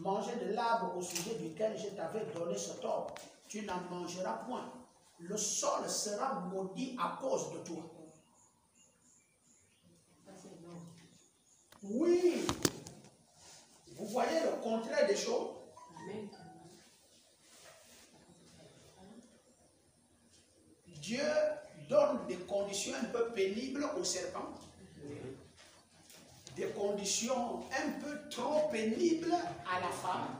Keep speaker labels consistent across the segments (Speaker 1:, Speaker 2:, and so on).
Speaker 1: manger de l'arbre au sujet duquel je t'avais donné cet ordre. Tu n'en mangeras point. Le sol sera maudit à cause de toi. Oui. Vous voyez le contraire des choses. Dieu donne des conditions un peu pénibles au serpent. Des conditions un peu trop pénibles à la femme.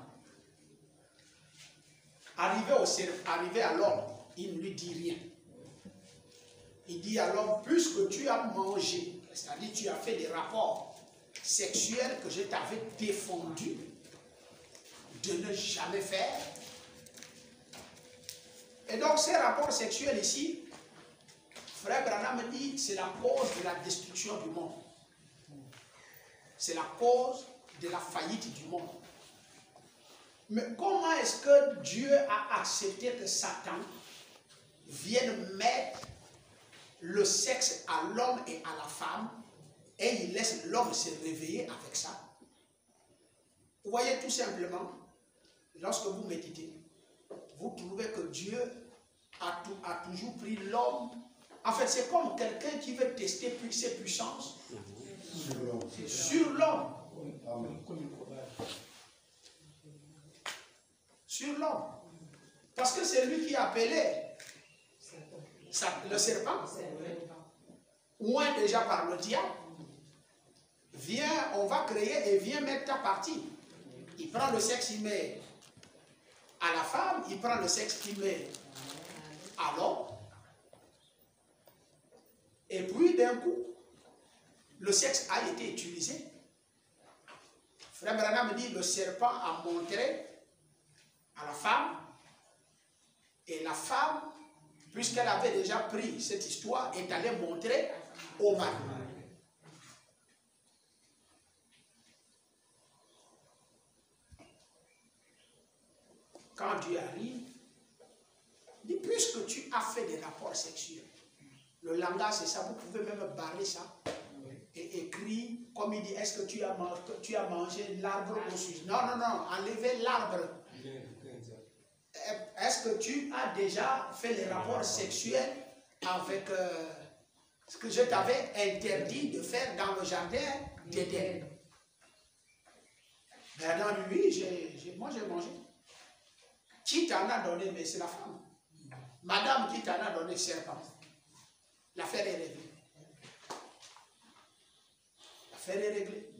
Speaker 1: Arrivé à l'homme, il ne lui dit rien. Il dit à l'homme, puisque tu as mangé, c'est-à-dire tu as fait des rapports sexuels que je t'avais défendu de ne jamais faire. Et donc ces rapports sexuels ici, Frère Branham me dit, c'est la cause de la destruction du monde. C'est la cause de la faillite du monde. Mais comment est-ce que Dieu a accepté que Satan vienne mettre le sexe à l'homme et à la femme et il laisse l'homme se réveiller avec ça? Vous voyez tout simplement, lorsque vous méditez, vous trouvez que Dieu a toujours pris l'homme. En fait, c'est comme quelqu'un qui veut tester ses puissances sur l'homme. Sur l'homme. Parce que c'est lui qui a appelé le serpent, oint déjà par le diable. Viens, on va créer et viens mettre ta partie. Il prend le sexe, il met à la femme, il prend le sexe, il met à l'homme. Et puis d'un coup, le sexe a été utilisé. Frère Branham me dit, le serpent a montré à la femme, et la femme, puisqu'elle avait déjà pris cette histoire, est allée montrer au mari. Quand Dieu arrive, il dit, puisque tu as fait des rapports sexuels, le langage c'est ça, vous pouvez même barrer ça et écrire, comme il dit, est-ce que tu as mangé l'arbre au sujet? Non, non, non, enlevez l'arbre. Est-ce que tu as déjà fait les rapports sexuels avec ce que je t'avais interdit de faire dans le jardin d'Éden? Ben dans lui, moi j'ai mangé. Qui t'en a donné? Mais c'est la femme. Madame, qui t'en a donné? Serpent. L'affaire est réglée. L'affaire est réglée.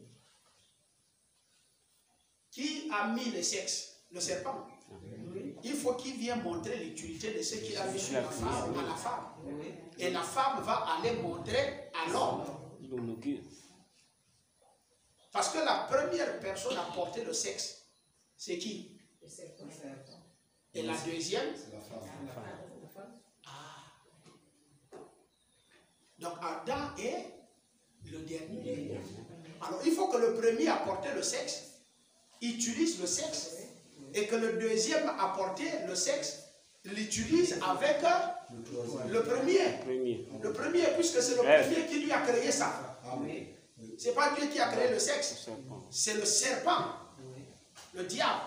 Speaker 1: Qui a mis le sexe? Le serpent. Il faut qu'il vienne montrer l'utilité de ce qu'il a mis sur la femme, à la femme. Et la femme va aller montrer à l'homme. Parce que la première personne à porter le sexe, c'est qui? Le serpent. Et la deuxième? C'est la femme. Ah. Donc Adam est le dernier. Alors il faut que le premier à porter le sexe utilise le sexe. Et que le deuxième a porté le sexe, l'utilise avec le premier. Le premier, puisque c'est le premier qui lui a créé ça. Ce n'est pas Dieu qui a créé le sexe, c'est le serpent, le diable.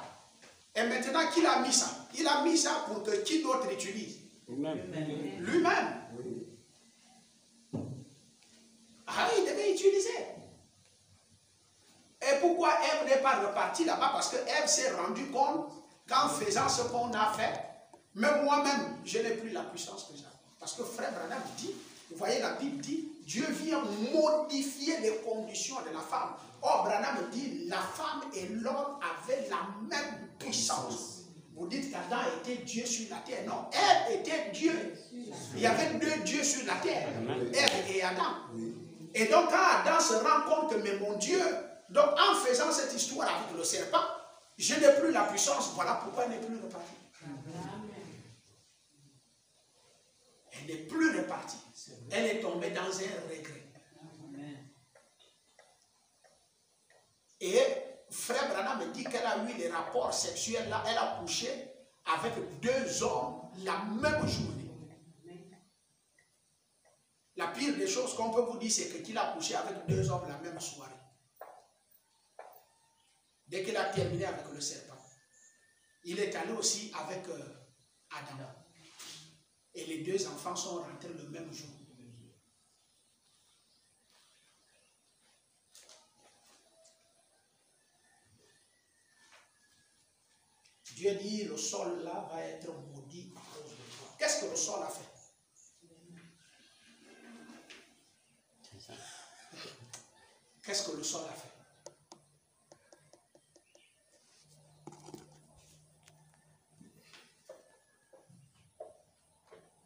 Speaker 1: Et maintenant qu'il a mis ça, il a mis ça pour que qui d'autre l'utilise? Lui-même. Ah, il devait utiliser. Et pourquoi Ève n'est pas repartie là-bas? Parce que Ève s'est rendue compte qu'en faisant ce qu'on a fait, même moi-même, je n'ai plus la puissance que j'avais. Parce que Frère Branham dit, vous voyez, la Bible dit, Dieu vient modifier les conditions de la femme. Or, Branham dit, la femme et l'homme avaient la même puissance. Vous dites qu'Adam était Dieu sur la terre. Non, Ève était Dieu. Il y avait deux dieux sur la terre, Ève et Adam. Et donc, quand Adam se rend compte que, mais mon Dieu, donc en faisant cette histoire avec le serpent, je n'ai plus la puissance. Voilà pourquoi elle n'est plus repartie. Elle n'est plus repartie. Elle est tombée dans un regret. Et Frère Branham me dit qu'elle a eu des rapports sexuels là. Elle a couché avec deux hommes la même journée. La pire des choses qu'on peut vous dire, c'est qu'il a couché avec deux hommes la même soirée. Dès qu'il a terminé avec le serpent, il est allé aussi avec Adam. Et les deux enfants sont rentrés le même jour. Dieu dit, le sol là va être maudit à cause de toi. Qu'est-ce que le sol a fait? Qu'est-ce que le sol a fait?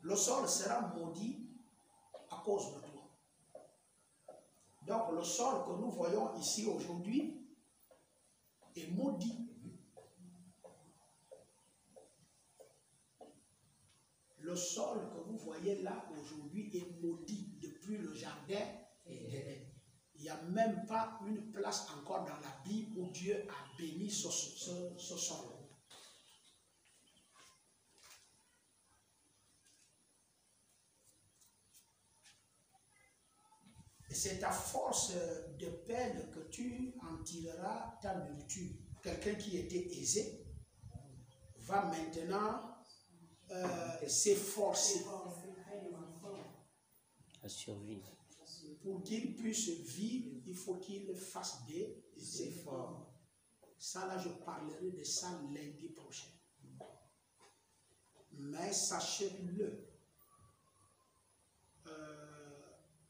Speaker 1: Le sol sera maudit à cause de toi. Donc le sol que nous voyons ici aujourd'hui est maudit. Le sol que vous voyez là aujourd'hui est maudit depuis le jardin d'Éden. Il n'y a même pas une place encore dans la Bible où Dieu a béni ce sol. Et c'est à force de peine que tu en tireras ta nourriture. Quelqu'un qui était aisé va maintenant s'efforcer
Speaker 2: à survivre.
Speaker 1: Pour qu'il puisse vivre, il faut qu'il fasse des efforts. Ça, là, je parlerai de ça lundi prochain. Mais sachez-le,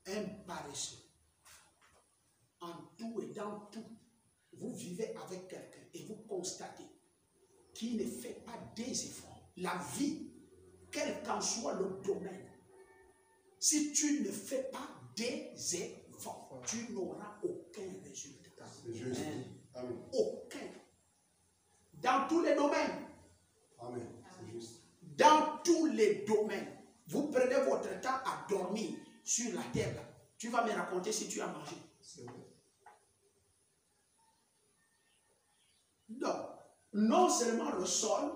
Speaker 1: un paresseux, en tout et dans tout, vous vivez avec quelqu'un et vous constatez qu'il ne fait pas des efforts. La vie, quel qu'en soit le domaine, si tu ne fais pas des efforts, tu n'auras aucun résultat.
Speaker 3: C'est juste. Amen.
Speaker 1: Aucun. Dans tous les domaines.
Speaker 3: Amen. C'est juste.
Speaker 1: Dans tous les domaines. Vous prenez votre temps à dormir sur la terre. Là. Tu vas me raconter si tu as mangé.
Speaker 3: C'est vrai.
Speaker 1: Donc, non seulement le sol,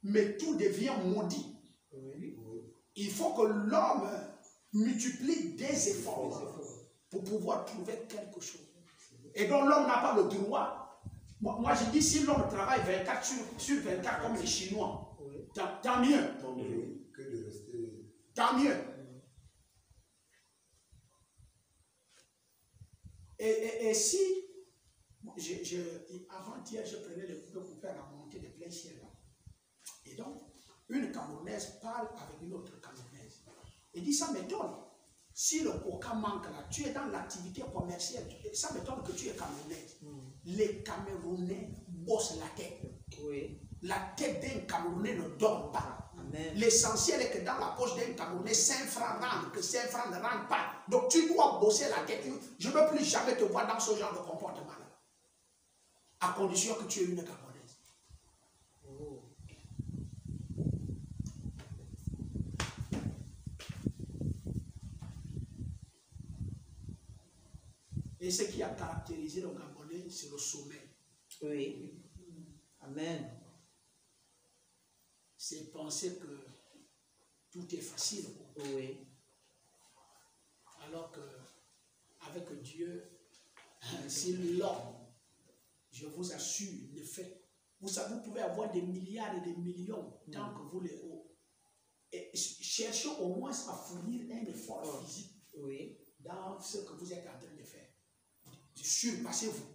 Speaker 1: mais tout devient maudit.
Speaker 3: Oui.
Speaker 1: Il faut que l'homme multiplie des efforts pour pouvoir trouver quelque chose. Et donc l'homme n'a pas le droit. Moi je dis, si l'homme travaille 24 sur 24 comme les Chinois, tant mieux.
Speaker 3: Tant mieux que de rester.
Speaker 1: Tant mieux. Et si, avant-hier, je prenais le couteau pour faire la montée de plein ciel. Et donc, une Camerounaise parle avec une autre Camerounaise. Et dit, ça m'étonne. Si le coca manque là, tu es dans l'activité commerciale, ça m'étonne que tu es Camerounaise. Les Camerounais bossent la tête.
Speaker 2: Oui.
Speaker 1: La tête d'un Camerounais ne dort pas. L'essentiel est que dans la poche d'un Camerounais, 5 francs rentrent, que 5 francs ne rentrent pas. Donc tu dois bosser la tête. Je ne veux plus jamais te voir dans ce genre de comportement-là. À condition que tu aies une Camerounaise.
Speaker 2: Oh.
Speaker 1: Et ce qui a caractérisé le Gabonais, c'est le sommeil.
Speaker 2: Oui. Amen.
Speaker 1: C'est penser que tout est facile.
Speaker 2: Oui.
Speaker 1: Alors que avec Dieu, si l'homme, je vous assure, le fait, vous pouvez avoir des milliards et des millions tant que vous les et cherchez au moins à fournir un effort physique dans ce que vous êtes en train de faire. Surpassez-vous.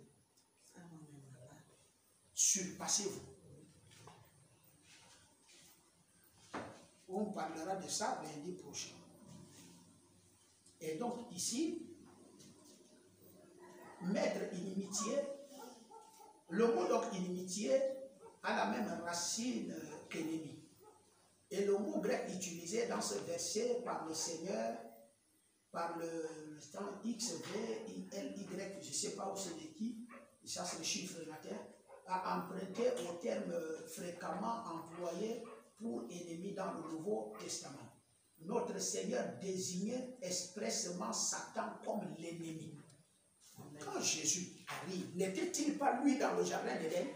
Speaker 1: Surpassez-vous. On parlera de ça lundi prochain. Et donc ici, mettre inimitié, le mot donc inimitié a la même racine qu'ennemi. Et le mot grec utilisé dans ce verset par le Seigneur, par le temps X, V, L, Y, je ne sais pas où c'est de qui, ça c'est le chiffre latin, a emprunté au terme fréquemment employé pour ennemi dans le Nouveau Testament. Notre Seigneur désignait expressément Satan comme l'ennemi. Quand Jésus arrive, n'était-il pas lui dans le jardin d'Éden?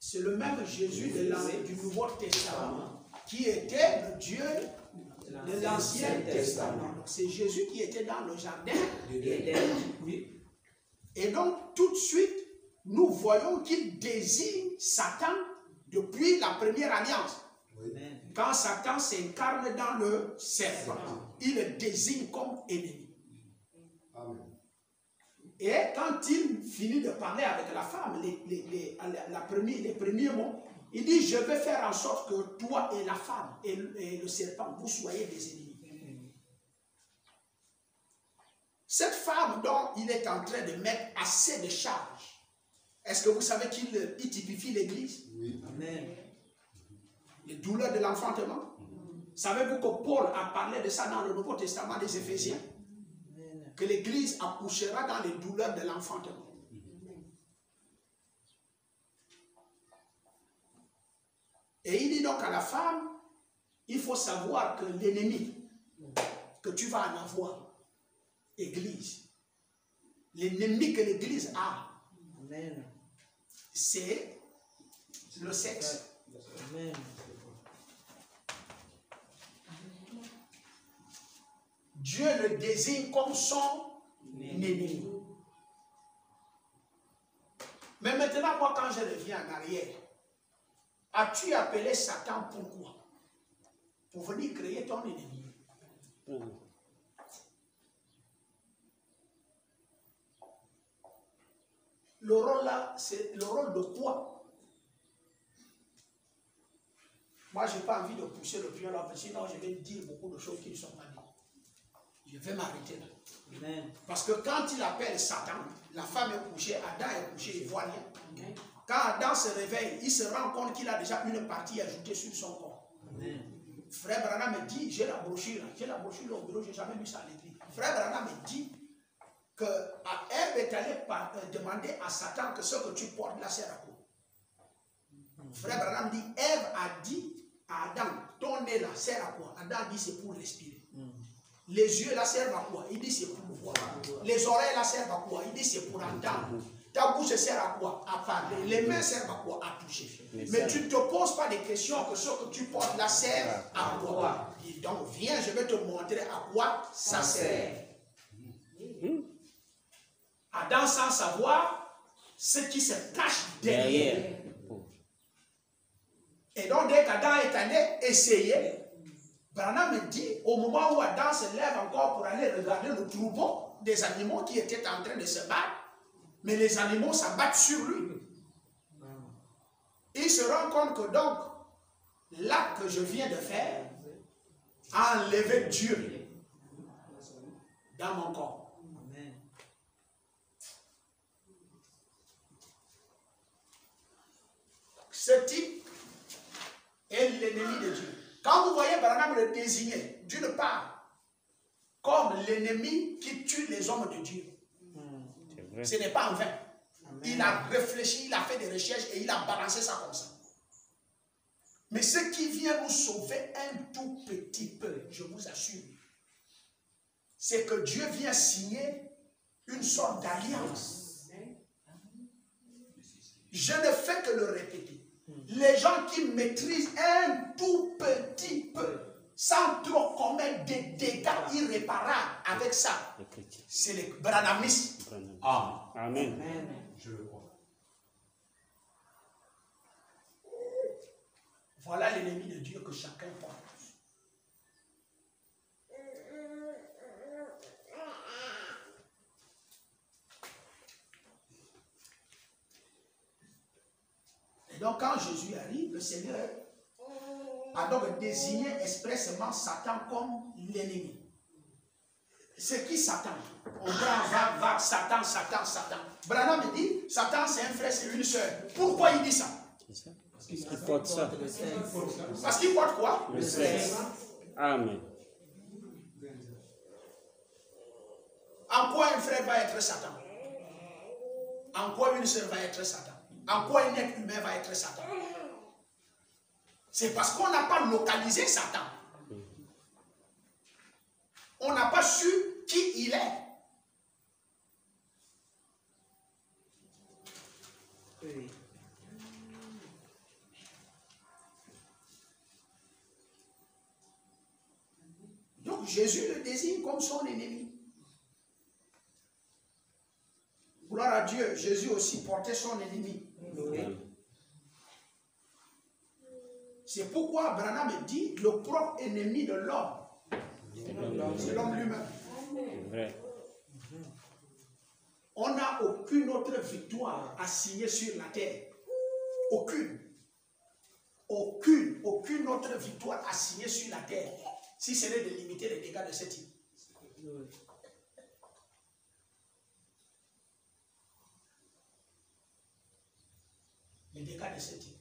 Speaker 1: C'est le même Jésus du Nouveau Testament qui était le Dieu de l'Ancien Testament. C'est Jésus qui était dans le jardin d'Éden. Et donc, tout de suite, nous voyons qu'il désigne Satan depuis la première alliance.
Speaker 2: Amen.
Speaker 1: Quand Satan s'incarne dans le serpent, il le désigne comme ennemi.
Speaker 3: Amen.
Speaker 1: Et quand il finit de parler avec la femme, les premiers mots, il dit, je vais faire en sorte que toi et la femme et le serpent, vous soyez des ennemis. Cette femme dont il est en train de mettre assez de charges, est-ce que vous savez qu'il typifie l'Église?
Speaker 3: Oui.
Speaker 2: Amen.
Speaker 1: Les douleurs de l'enfantement. Savez-vous que Paul a parlé de ça dans le Nouveau Testament des Éphésiens?
Speaker 2: Amen.
Speaker 1: Que l'Église accouchera dans les douleurs de l'enfantement. Et il dit donc à la femme, il faut savoir que l'ennemi que tu vas en avoir, Église, l'ennemi que l'Église a,
Speaker 2: Amen.
Speaker 1: c'est le sexe.
Speaker 2: Amen.
Speaker 1: Dieu le désigne comme son ennemi. Mais maintenant, moi, quand je reviens en arrière, as-tu appelé Satan pourquoi? Pour venir créer ton ennemi. Le rôle là, c'est le rôle de quoi? Moi, je n'ai pas envie de pousser le pion là, sinon je vais dire beaucoup de choses qui ne sont pas dites. Je vais m'arrêter là.
Speaker 2: Amen.
Speaker 1: Parce que quand il appelle Satan, la femme est couchée, Adam est couché, il ne voit rien. Quand Adam se réveille, il se rend compte qu'il a déjà une partie ajoutée sur son corps.
Speaker 2: Amen.
Speaker 1: Frère Branham me dit, j'ai la brochure au bureau, je n'ai jamais vu ça à l'église. Frère Branham me dit que Ève est allée demander à Satan que ce que tu portes là sert à quoi. Frère Branham dit, Ève a dit à Adam, ton nez là sert à quoi? Adam dit c'est pour respirer. Les yeux là servent à quoi? Il dit c'est pour voir. Les oreilles là servent à quoi? Il dit c'est pour entendre. Ta bouche sert à quoi? À parler. Les mains servent à quoi? À toucher. Mais tu ne te poses pas des questions que ce que tu portes là sert à quoi? Et donc viens, je vais te montrer à quoi ça sert. Adam sans savoir ce qui se cache derrière. Et donc dès qu'Adam est allé essayer, Branham me dit, au moment où Adam se lève encore pour aller regarder le troupeau des animaux qui étaient en train de se battre, mais les animaux s'abattent sur lui. Il se rend compte que donc, l'acte que je viens de faire a enlevé Dieu dans mon corps.
Speaker 2: Amen.
Speaker 1: Ce type est l'ennemi de Dieu. Quand vous voyez Branham le désigner, d'une part, comme l'ennemi qui tue les hommes de Dieu, ce n'est pas en vain. Amen. Il a réfléchi, il a fait des recherches et il a balancé ça comme ça. Mais ce qui vient nous sauver un tout petit peu, je vous assure, c'est que Dieu vient signer une sorte d'alliance. Je ne fais que le répéter. Les gens qui maîtrisent un tout petit peu, sans trop commettre des dégâts irréparables avec ça, c'est les branhamistes.
Speaker 3: Ah.
Speaker 2: Amen.
Speaker 3: Je le crois.
Speaker 1: Voilà l'ennemi de Dieu que chacun porte. Et donc quand Jésus arrive, le Seigneur a donc désigné expressément Satan comme l'ennemi. C'est qui Satan? On va Satan, Satan, Satan. Branham me dit, Satan c'est un frère, c'est une soeur. Pourquoi il dit ça?
Speaker 2: Parce qu'il porte ça.
Speaker 1: Parce qu'il porte quoi?
Speaker 2: Le sexe. Amen.
Speaker 1: En quoi un frère va être Satan? En quoi une soeur va être Satan? En quoi un être humain va être Satan? C'est parce qu'on n'a pas localisé Satan. On n'a pas su qui il est.
Speaker 2: Oui. Donc Jésus le désigne comme son ennemi. Vous
Speaker 1: Gloire à Dieu, Jésus aussi portait son ennemi.
Speaker 2: Oui.
Speaker 1: C'est pourquoi Abraham dit le propre ennemi de l'homme. C'est l'homme lui-même.
Speaker 2: C'est vrai.
Speaker 1: On n'a aucune autre victoire à signer sur la terre. Aucune. Aucune autre victoire à signer sur la terre. Si ce n'est de limiter les dégâts de ce type. Les dégâts de ce type.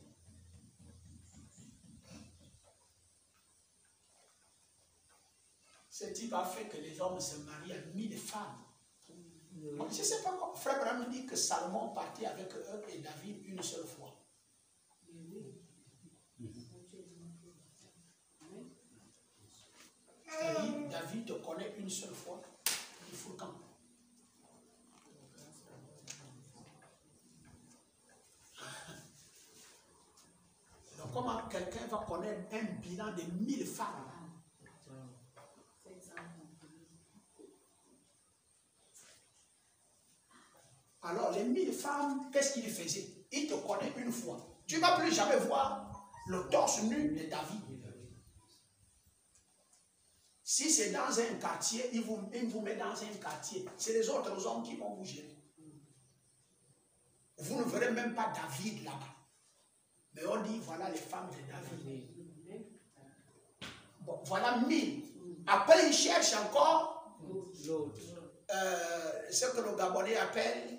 Speaker 1: Ce type a fait que les hommes se marient à 1000 femmes. Je ne sais pas comment. Frère Abraham dit que Salomon partait avec eux et David une seule fois. David te connaît une seule fois. Il faut quand? Donc comment quelqu'un va connaître un bilan de 1000 femmes? Alors, les 1000 femmes, qu'est-ce qu'il faisait? Il te connaît une fois. Tu ne vas plus jamais voir le torse nu de David. Si c'est dans un quartier, il vous met dans un quartier. C'est les autres hommes qui vont vous gérer. Vous ne verrez même pas David là-bas. Mais on dit, voilà les femmes de David. Bon, voilà 1000. Après, il cherche encore ce que le Gabonais appelle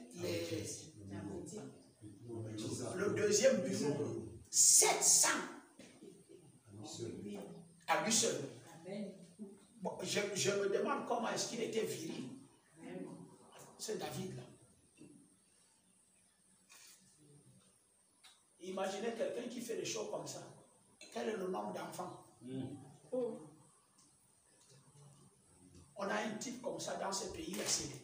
Speaker 1: le deuxième bureau. 700 à lui seul. Bon, je me demande comment est-ce qu'il était viril. C'est David-là. Imaginez quelqu'un qui fait des choses comme ça. Quel est le nombre d'enfants? On a un type comme ça dans ce pays à Séné.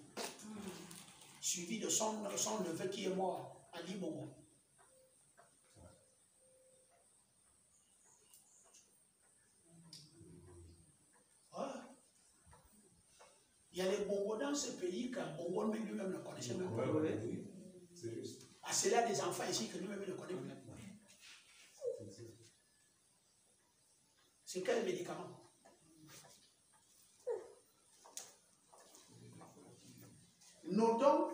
Speaker 1: Suivi de son neveu qui est mort à Libongo. Il y a les bongos dans ce pays qu'un bongo lui-même ne connaissait même pas.
Speaker 3: Oui, c'est juste.
Speaker 1: Ah, c'est là des enfants ici que lui-même ne connaît même pas. C'est quel médicament? Notons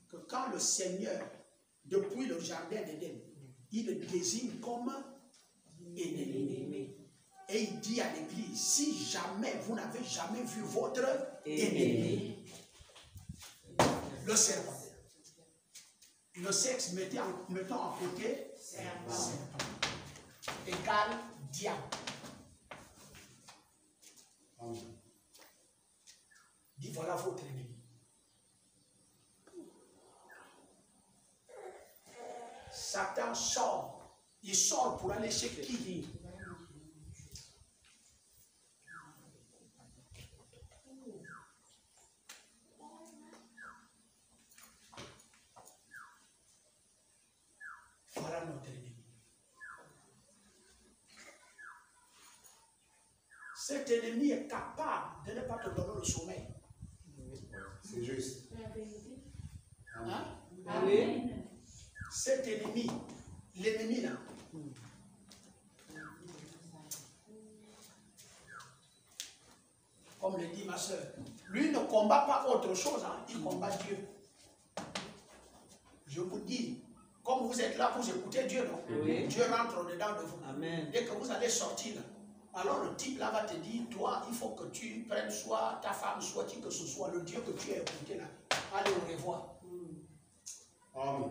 Speaker 1: que quand le Seigneur, depuis le jardin d'Éden, il le désigne comme ennemi. Et il dit à l'église, si jamais vous n'avez jamais vu votre ennemi, le serpent, le sexe mettant à côté serpent, égale diable. Dit voilà votre ennemi. Satan sort. Il sort pour aller chez qui? Voilà notre ennemi. Cet ennemi est capable de ne pas te donner le sommeil.
Speaker 3: C'est juste.
Speaker 1: Hein?
Speaker 2: Oui.
Speaker 1: Cet ennemi, l'ennemi là, comme le dit ma soeur, lui ne combat pas autre chose, hein, il combat Dieu. Je vous dis, comme vous êtes là, vous écoutez Dieu, non?
Speaker 2: Oui.
Speaker 1: Dieu rentre dedans de vous.
Speaker 2: Amen.
Speaker 1: Dès que vous allez sortir là, alors le type là va te dire, toi, il faut que tu prennes soit ta femme, soit qui que ce soit, le Dieu que tu as écouté là. Allez au revoir.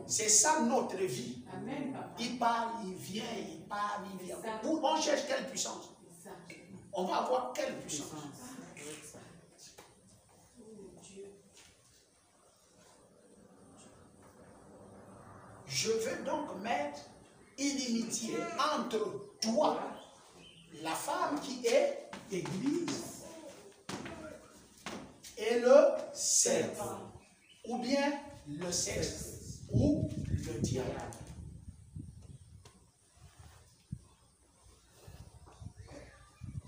Speaker 1: C'est ça notre vie.
Speaker 4: Amen, papa.
Speaker 1: Il part, il vient, il part, il vient. On cherche quelle puissance? On va avoir quelle puissance? Je veux donc mettre inimitié entre toi, la femme qui est Église, et le serpent, ou bien le sexe, ou le diable.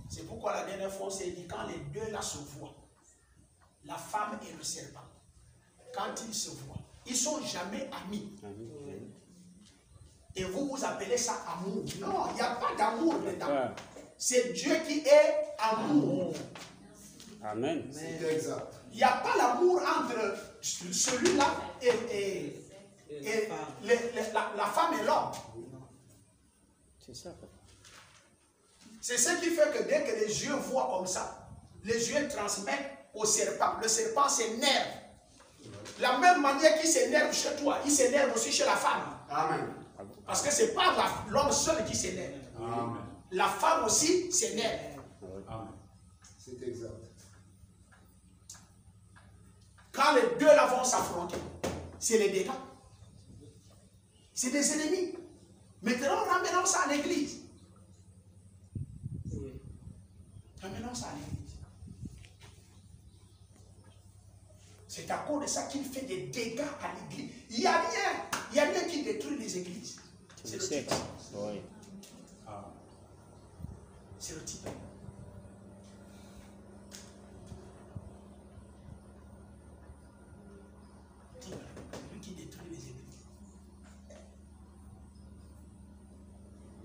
Speaker 1: C'est pourquoi la dernière fois on s'est dit, quand les deux là se voient, la femme et le serpent, quand ils se voient, Ils ne sont jamais amis. Et vous, vous appelez ça amour. Non, il n'y a pas d'amour dedans. C'est Dieu qui est amour.
Speaker 2: Amen.
Speaker 3: C'est exact.
Speaker 1: Il n'y a pas l'amour entre celui-là et la femme et l'homme.
Speaker 2: C'est ça.
Speaker 1: C'est ce qui fait que dès que les yeux voient comme ça, les yeux transmettent au serpent. Le serpent s'énerve. La même manière qu'il s'énerve chez toi, il s'énerve aussi chez la femme.
Speaker 3: Amen.
Speaker 1: Parce que ce n'est pas l'homme seul qui s'énerve.
Speaker 3: Amen.
Speaker 1: La femme aussi s'énerve.
Speaker 3: Amen. C'est exact.
Speaker 1: Quand les deux là vont s'affronter, c'est les dégâts. C'est des ennemis. Maintenant, ramenons ça à l'église. Ramenons ça à l'église. C'est à cause de ça qu'il fait des dégâts à l'église. Il n'y a rien qui détruit les églises. C'est le type.
Speaker 2: Oui.
Speaker 1: C'est le type. C'est lui qui détruit les églises.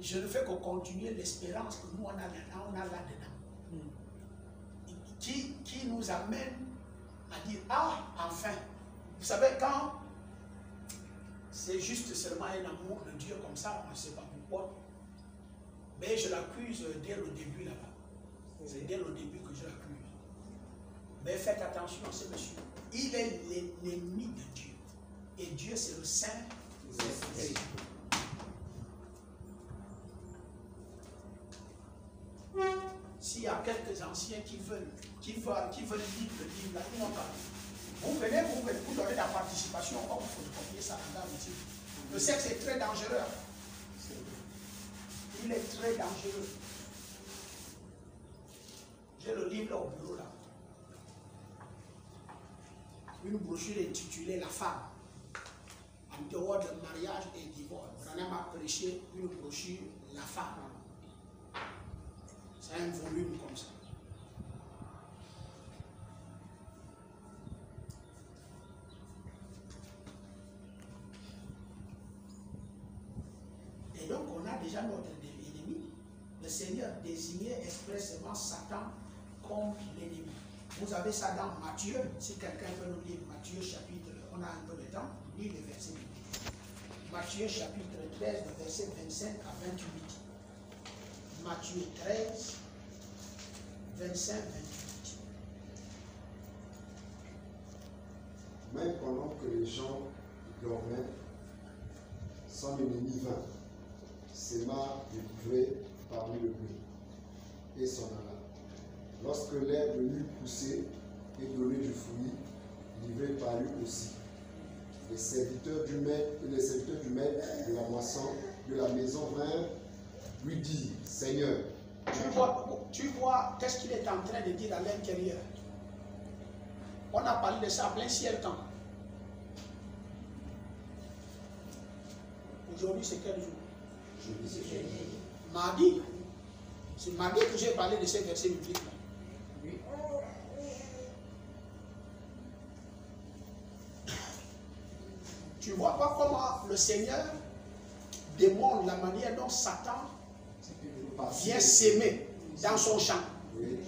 Speaker 1: Je ne fais que continuer l'espérance que nous on a là-dedans. Qui nous amène à dire, ah, enfin. Vous savez, quand c'est juste seulement un amour de Dieu comme ça, on ne sait pas pourquoi. Mais je l'accuse dès le début là-bas. C'est dès le début que je l'accuse. Mais faites attention à ce monsieur. Il est l'ennemi de Dieu. Et Dieu, c'est le Saint-Esprit. S'il y a quelques anciens qui veulent lire le livre là, ils vont parler. Vous venez, vous donnez la participation, on va photocopier ça là-dedans ici. Le sexe est très dangereux. Il est très dangereux. J'ai le livre là au bureau là. Une brochure intitulée La femme. En dehors de mariage et divorce. Branham a prêché une brochure La femme. C'est un volume comme ça. Et donc on a déjà notre ennemi. Le Seigneur désignait expressément Satan comme l'ennemi. Vous avez ça dans Matthieu. Si quelqu'un peut nous lire Matthieu chapitre, on a un peu de temps, lire les versets. Matthieu chapitre 13, verset 25 à 28. Matthieu 13, 25, 28.
Speaker 3: Même pendant que les gens dormaient, son ennemi vint, s'aima délivré parmi le blé, et s'en alla. Lorsque l'herbe eut poussé et donné du fruit, l'ivraie parut aussi. Les serviteurs du maître de la moisson de la maison vinrent lui dire, Seigneur,
Speaker 1: tu vois qu'est-ce qu'il est en train de dire à l'intérieur. On a parlé de ça en plein ciel temps. Aujourd'hui, c'est quel jour? Mardi. C'est mardi que j'ai parlé de ces versets bibliques là. Oui. Tu vois pas comment le Seigneur démontre la manière dont Satan vient s'aimer dans son champ.
Speaker 3: oui.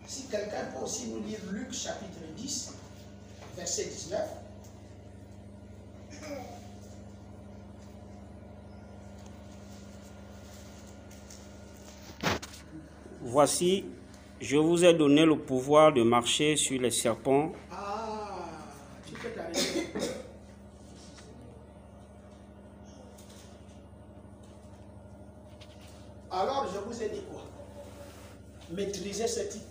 Speaker 1: Si quelqu'un peut aussi nous lire Luc chapitre 10, verset 19.
Speaker 2: Voici, je vous ai donné le pouvoir de marcher sur les serpents.
Speaker 1: Ah, tu peux t'arrêter. Alors, je vous ai dit quoi? Maîtrisez ce type.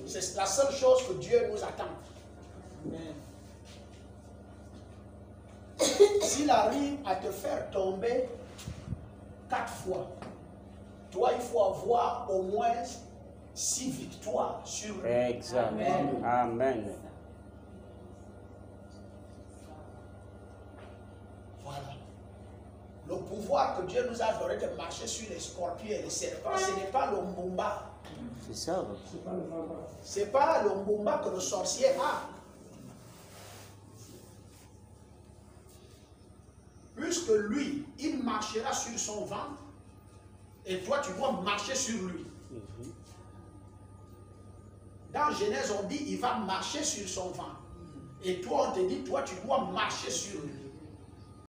Speaker 1: C'est la seule chose que Dieu nous attend. S'il arrive à te faire tomber 4 fois, toi, il faut avoir au moins 6 victoires sur lui.
Speaker 2: Exact. Amen.
Speaker 1: pouvoir que Dieu nous a donné de marcher sur les scorpions et les serpents, ce n'est pas le mbumba.
Speaker 2: C'est ça.
Speaker 1: Ce n'est pas le mbumba que le sorcier a. Puisque lui, il marchera sur son ventre, et toi, tu dois marcher sur lui. Dans Genèse, on dit, il va marcher sur son ventre. Et toi, on te dit, toi, tu dois marcher sur lui.